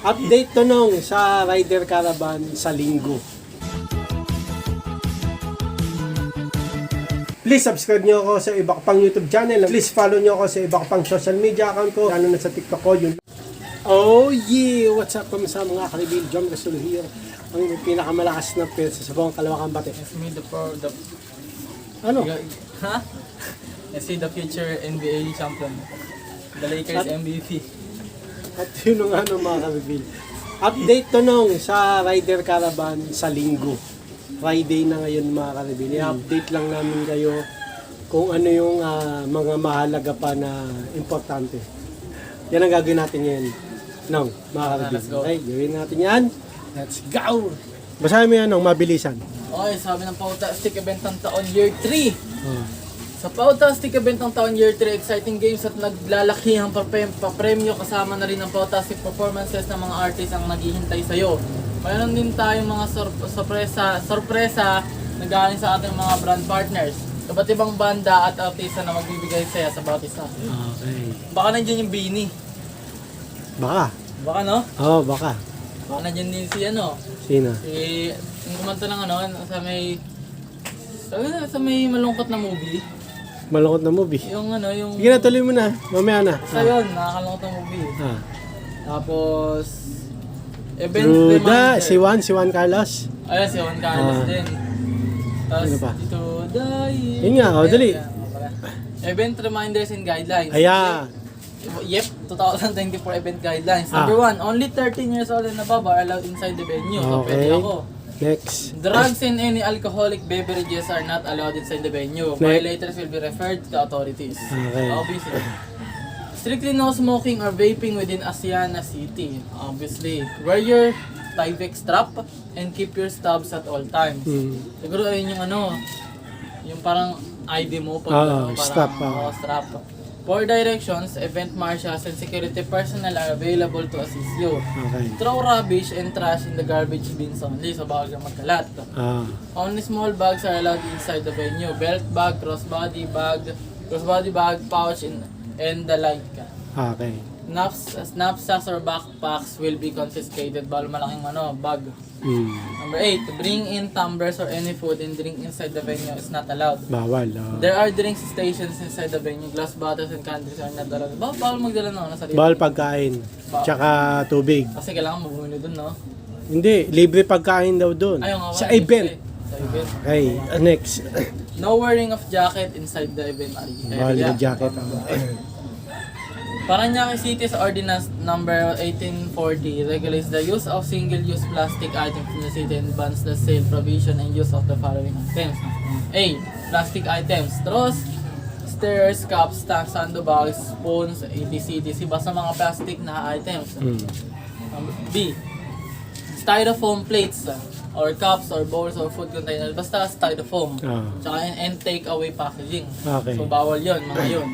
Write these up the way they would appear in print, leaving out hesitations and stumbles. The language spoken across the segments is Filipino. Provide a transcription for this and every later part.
Update tanong sa Rider Caravan sa linggo. Please subscribe nyo ako sa iba ko pang YouTube channel. Please follow nyo ako sa iba ko pang social media account ko. Lalo na sa TikTok ko. Yun. Oh yeah! What's up sa mga ka-reveal? John Casulo here. Ang pinakamalakas na pets sa buong Kalawakang Bate. Ano? Ha? Let's see the future NBA champion. The Lakers MVP. At yun ang mga ka-reveal. Update tanong sa Rider Caravan sa linggo. Friday na ngayon mga ka-reveal. I-update lang namin kayo kung ano yung mga mahalaga pa na importante. Yan ang gagawin natin ngayon. No, mga ka-reveal. Okay, gawin natin yan. Let's go! Basahin mo yan, mabilisan. Okay, sabi ng Pautastic Event ng taon year 3. Sa Pautastic Event ng taon year 3, exciting games at naglalakihang papremyo kasama na rin ang Pautastic performances ng mga artists ang naghihintay sa'yo. Mayroon din tayong mga sorpresa na galing sa ating mga brand partners. Iba't ibang banda at artista na magbibigay saya sa bawat isa. Okay. Baka nandiyan yung Beanie. Baka. Baka no? Oo, baka. Baka nandiyan din si ano. Sino? Yung kumanta ng ano, sa may malungkot na movie. Malungkot na movie. Yung ano, yung... Sige na, tuloy mo na. Mamaya na. Sa yun, nakakalungkot na movie. Tapos... Ruda, si Juan Carlos. Ayan, si Juan Carlos din. Tapos Ano pa? dito, die. Yun nga, dali. Event reminders and guidelines. Ayan. Yep, 2024 event guidelines. Number 1, only 13 years old and above are allowed inside the venue. So, pwede Okay. ako. Next. Drugs and any alcoholic beverages are not allowed inside the venue. Violators will be referred to authorities. Okay. Obviously. Strictly no smoking or vaping within Asiana City. Obviously. Wear your Tyvek strap and keep your stubs at all times. Siguro ayun yung ano, yung parang ID mo pag strap. strap. For directions, event marshals and security personnel are available to assist you. Okay. Throw rubbish and trash in the garbage bins only, so bawal kang magkalat. Only small bags are allowed inside the venue. Belt bag, crossbody bag, pouch, and the like. Okay. Knapsacks or backpacks will be confiscated. Bawal malaking bag. Number 8, bring in tumblers or any food and drink inside the venue is not allowed. Bawal. There are drinks stations inside the venue. Glass bottles and candies are not allowed. Bawal magdala ng sarili. Bawal pagkain. Tsaka tubig. Kasi kailangan mabumili dun, no? Hindi, libre pagkain daw doon. Ayaw nga, Sa wala, event. Sa event. Okay, next. No wearing of jacket inside the event Bawal area. yung jacket. Paranaque City's Ordinance Number 1840 regulates the use of single-use plastic items in the city and bans the sale, provision, and use of the following items. A. Plastic items. Straws, stirrers, cups, sandbags, spoons, etc. Basta mga plastic na items. B. Styrofoam plates or cups or bowls or food containers. Basta styrofoam. Tsaka and take away packaging. Okay. So bawal yun, mga yun.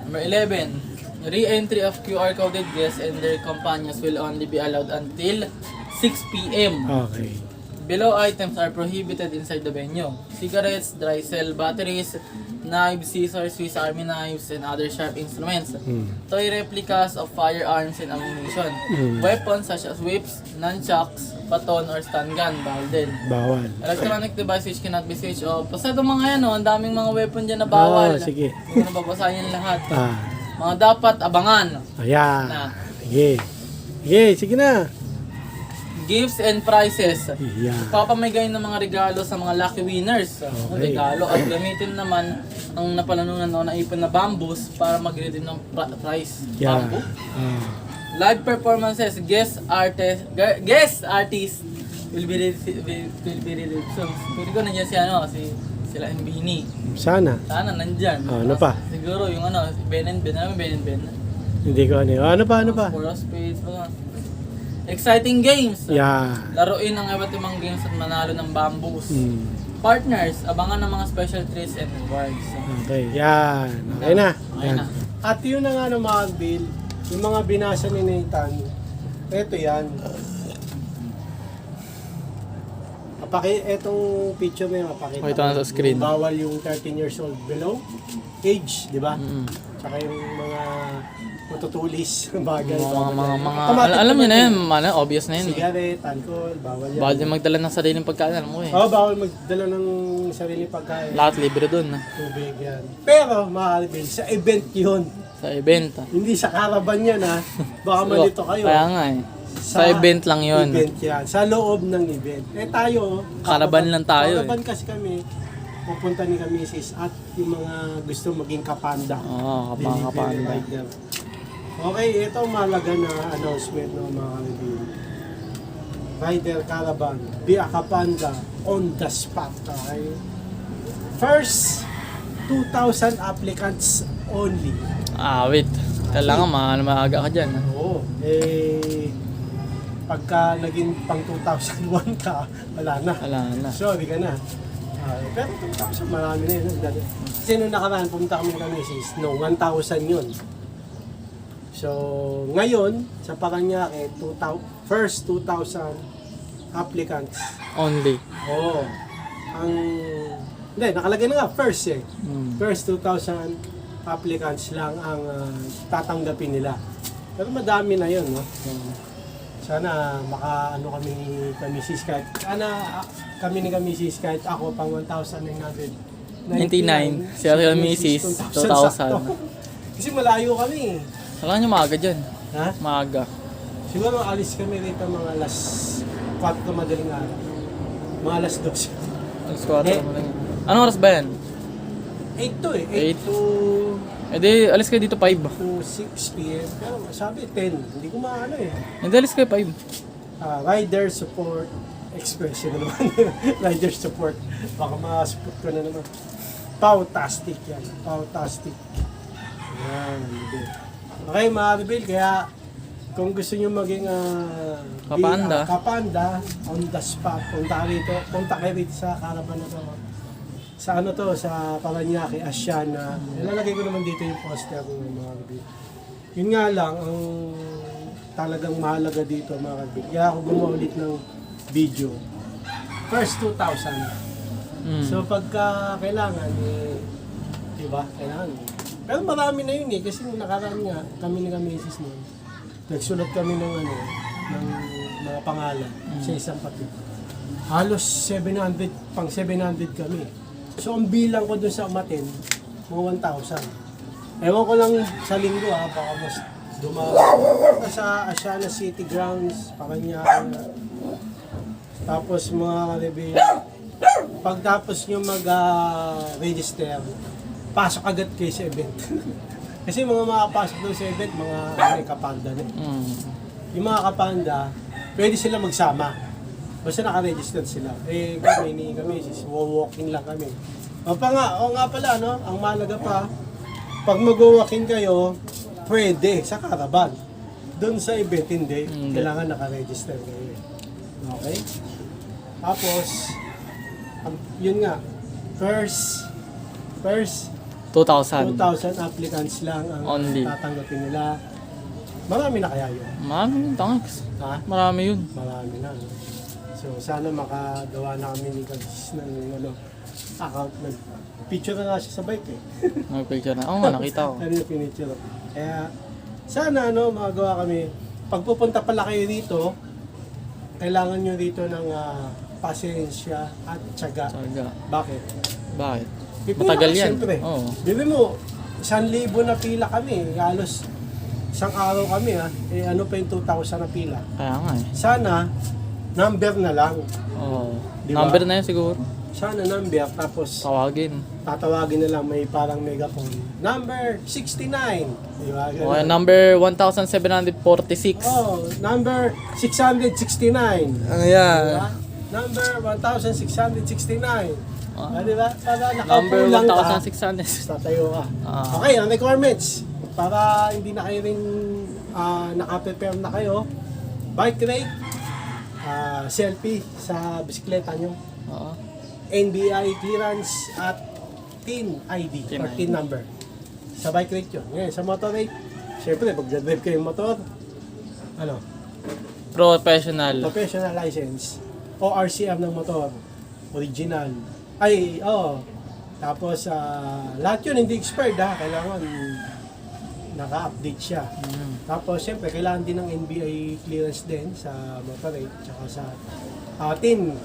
Number 11. Re-entry of QR coded guests and their companions will only be allowed until 6 p.m. Okay. Below items are prohibited inside the venue. Cigarettes, dry cell batteries, knives, scissors, Swiss Army knives, and other sharp instruments. Toy replicas of firearms and ammunition. Weapons such as whips, nunchucks, baton, or stun gun, bawal din. Bawal. Electronic device which cannot be switched off. Basta itong mga yan, ang daming mga weapon dyan na bawal. Sige. Hindi ko nababasahin yan lahat. Mga dapat abangan. Ayan. Na. Sige. Sige na. Gifts and prizes. Ayan. Papamigay ng mga regalo sa mga lucky winners. Okay. Regalo at gamitin naman ang napalanunan o naipon na bamboos para mag-redeem ng prize. Yeah. Bamboo. Live performances, guest artist will be released. So, pwede ko nandiyan sila and Beanie. Sana. Sana nandyan. Ano pa? Siguro yung si Ben and Ben. Alam mo Ben and Ben? Hindi ko ano pa? Four of Spades. Exciting games. Yeah. Laruin ang iba't ibang games at manalo ng bamboos. Partners, abangan ng mga special treats and rewards. Okay, yan. Okay na. Okay na. At yun na nga mga Bill, yung mga binasa ni Nathan, eto yan. Etong picture mo yung mapakita. Ito na sa screen. Bawal yung 13 years old below age, di ba? Tsaka yung mga matutulis, bagay. Alam niyo na yun, obvious na yun. Cigarette, alcohol, bawal yan. Bawal din magdala ng sariling pagkain, alam mo eh. Oo, bawal magdala ng sarili pagkain. Lahat libre dun. Tubig yan. Pero, mga kalibin, sa event yun. Sa event. Hindi sa caravan yan ha. Baka malito kayo. Kaya nga eh. Sa event lang yun. Event yan. Sa loob ng event. Eh tayo, Caravan lang tayo caravan kasi kami, pupunta ni Kamisis at yung mga gusto maging kapanda. Oo, Delivery kapanda. rider. Okay, ito malaga na announcement ng mga kalibin. Rider Caravan, be a kapanda on the spot. Okay? First, 2,000 applicants only. Wait. Kailangan maaga ka dyan. Oo. Pagka naging pang 2001 ka, wala na. Wala na. Sorry ka na. Pero 2,000, marami na yun. Kasi nung nakaraan, pumunta kami ng Misis, no, 1,000 yun. So, ngayon, sa Paranaque, first 2,000 applicants. Only. Oo. Hindi, nakalagay na nga, first eh. First 2,000 applicants lang ang tatanggapin nila. Pero madami na yun, no? Sana maka-ano kami ni Kamisis kahit kami ni Kamisis kahit ako pang 1,999. 99. Si Kamisis, 2,000. Kasi malayo kami. Kailangan nyo maaga dyan. Ha? Maaga. Siguro alis kami rito mga alas 4 madaling araw. Mga alas 12. Alas 4 naman lang. Anong oras ba yan? 8 to eh. 8 to di, alis kayo dito 5. 6 p.m. Pero sabi 10. Hindi ko maano eh. Hindi, alis kayo 5. Rider support expression na naman. Rider support. Baka ma-support ko na naman. Pautastic yan. Pautastic. Yan. Okay mga Rebel, kaya kung gusto nyo maging kapanda on the spot, punta kayo rito sa caravan na to. Sa ano to, sa Paranaque, Asiana. Ilalagay ko naman dito yung poster ng mga Rebel. Yun nga lang, ang talagang mahalaga dito mga Rebel. Kaya ako gumawa ulit ng video. First 2,000. So pagka kailangan, diba? Kailangan. Pero marami na yun eh, kasi nung nakaraan nga, kami ni Kamisis nun, nagsulat kami ng mga pangalan sa isang pati. Halos 700, pang 700 kami. So ang bilang ko dun sa Umaten, mga 1,000. Ewan ko lang sa linggo baka mas dumami. Sa Asiana City Grounds, Paranaque. Tapos mga Rebel, pagtapos nyo mag-register, pasok agad kayo sa event. Kasi mga makapasok doon sa event, mga kapanda na. Yung mga kapanda, pwede sila magsama. Basta naka-register sila. Kami, walking lang kami. O nga pala, no? Ang mahalaga pa, pag mag-walking kayo, pwede sa caravan. Doon sa event, hindi. Kailangan naka-register kayo. Okay? Tapos, yun nga, first 2,000. 2,000 applicants lang ang Only. tatanggapin nila. Marami na kaya yun? Marami yun, thanks. Ha? Marami yun. Marami na. No? So, sana makagawa na kami ni Kagis ng account. Nag-picture na siya sa bike eh. Nag-picture na. Oo nga, nakita ko. Ano yung pinicture? Kaya, sana makagawa kami. Pag pupunta pala kayo dito, kailangan nyo dito ng pasensya at tiyaga. Bakit? Bakit? Pipila Matagal ka, yan. Siyempre. Oo. Bibi mo, 1,000 na pila kami. Halos isang araw kami ano pa yung 2,000 na pila. Kaya nga eh. Sana, number na lang. Oo. Diba? Number na yun siguro. Sana number, tapos Tawagin. tatawagin na lang, may parang megaphone. Number 69. Diba? Ganun. Okay, number 1,746. Number 669. Ayan. Diba? Number 1,669. Diba? Para Number nakaupo lang ka. 1,600. Tatayo ka. Ah. Okay, ang requirements. Para hindi na kayo rin naka-prepare na kayo. Bike rate, selfie sa bisikleta nyo, Oo. NBI clearance at TIN ID TIN or ID. TIN number. Sa bike rate yun. Ngayon, sa motor rate, syempre, pag drive kayo yung motor, Professional. professional license, ORCM ng motor, original. Tapos, lahat yun hindi expired kailangan naka-update siya. Tapos, syempre, kailangan din ng NBI clearance din sa motorate, tsaka sa tin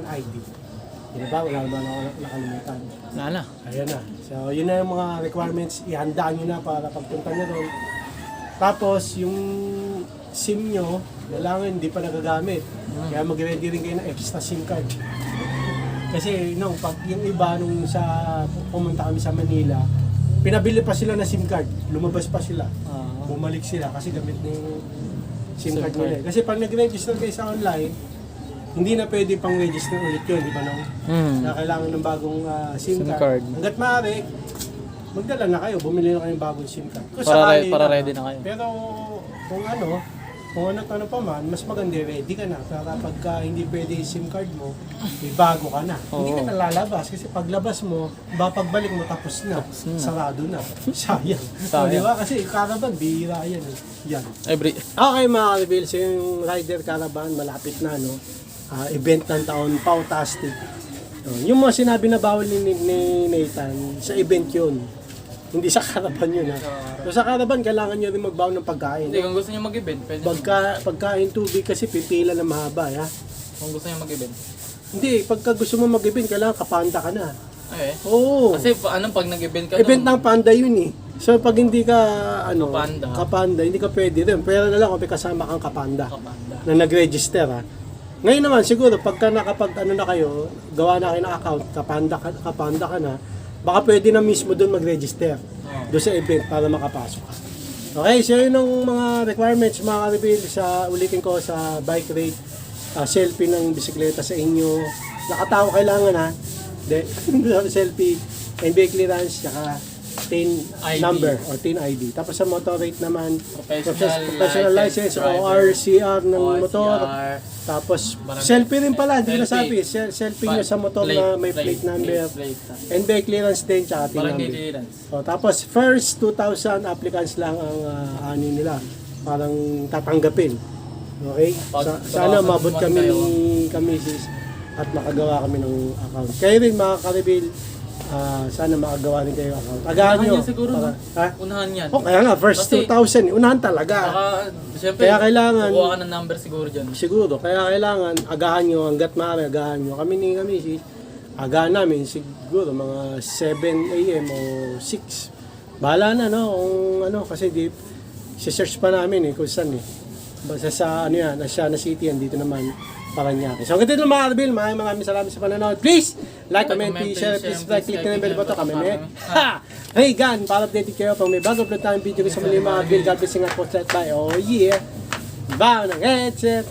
ID. Di ba? Wala naman ako nakalimutan. Wala na. Ayan na. So, yun na yung mga requirements. Ihanda nyo na para pagpunta nyo doon. Tapos, yung SIM nyo, kailangan hindi pa nagagamit. Kaya mag-ready rin kayo ng extra SIM card. Kasi, pag yung iba, nung pumunta kami sa Manila, pinabili pa sila na SIM card. Lumabas pa sila. Bumalik sila kasi gamit na yung SIM card nila. Kasi pag nag-register kayo sa online, hindi na pwede pang register ulit yun, di ba nung? Na kailangan ng bagong SIM card. Hanggat maaari, magdala na kayo, bumili na kayong bagong SIM card. Para ready na kayo. Pero kung ano pa man, mas maganda ready ka na. Para pagka hindi pwede yung SIM card mo, may bago ka na. Hindi ka na lalabas kasi paglabas mo, pagbalik mo tapos na. Sarado na. Sayang. Di ba? Kasi caravan, bihira yan. Yan. Okay mga ka-reveals, yung Rider Caravan, malapit na, no? Event ng taon, Pautastic. Yung mga sinabi na bawal ni Nathan, sa event yun. Hindi sa caravan yun, ha? So, sa caravan, kailangan nyo rin magbaon ng pagkain. Hindi, kung gusto nyo mag-event, pwede. Pagkain tubig kasi pipila na mahaba, ha? Kung gusto nyo mag-event. Hindi, pagka gusto mo mag-event, kailangan kapanda ka na. Okay. Oo. Kasi pag nag-event ka Event ng panda yun, eh. So, pag hindi ka, Kapanda. hindi ka pwede rin. Pero na lang kung may kasama kang kapanda. Kapanda. Na nag-register, ha? Ngayon naman, siguro, pagka na kayo, gawa na kayo ng account, kapanda ka na, baka pwede na mismo doon mag-register doon sa event para makapasok ka. Okay, so yun ang mga requirements, mga ka-reveal, ulitin ko sa bike rate, selfie ng bisikleta sa inyo, nakatao kailangan, ha? Selfie, NBI clearance, saka tin ID. number or tin ID. Tapos sa motor rate naman, Professional license, ORCR ng motor. Tapos selfie rin pala, hindi ko nasabi. Selfie nyo sa motor na may plate number. NBI clearance din, tsaka tin number. Tapos first 2,000 applicants lang ang ani nila. Parang tatanggapin. Okay? Sana mabot kami sis at makagawa kami ng account. Kayo rin mga ka-reveal, sana makagawa rin kayo account. Agahan nyo. Siguro, Ha? unahan yan. Kaya nga, first 2,000, unahan talaga. Siyempre, Kaya kailangan, kukuha ka ng number siguro dyan. Siguro, kaya kailangan, agahan nyo, hanggat maaari, agahan nyo. Kami sis, agahan namin, siguro, mga 7 a.m. o 6. Bahala na, no? Kung kasi si-search pa namin, kung saan, Basta sa, Asiana City, dito naman, Paranaque. So, ganito lang mga ka-reveal, maraming salamat sa panonood. Please, like, comment, please, share, please, click na yung bell button, kami. Hey, gan, para updated kayo pag may bago upload tayong video ko sa muli mga ka-reveal. God bless, ingat po, set by. Oh yeah! Bago ng headset!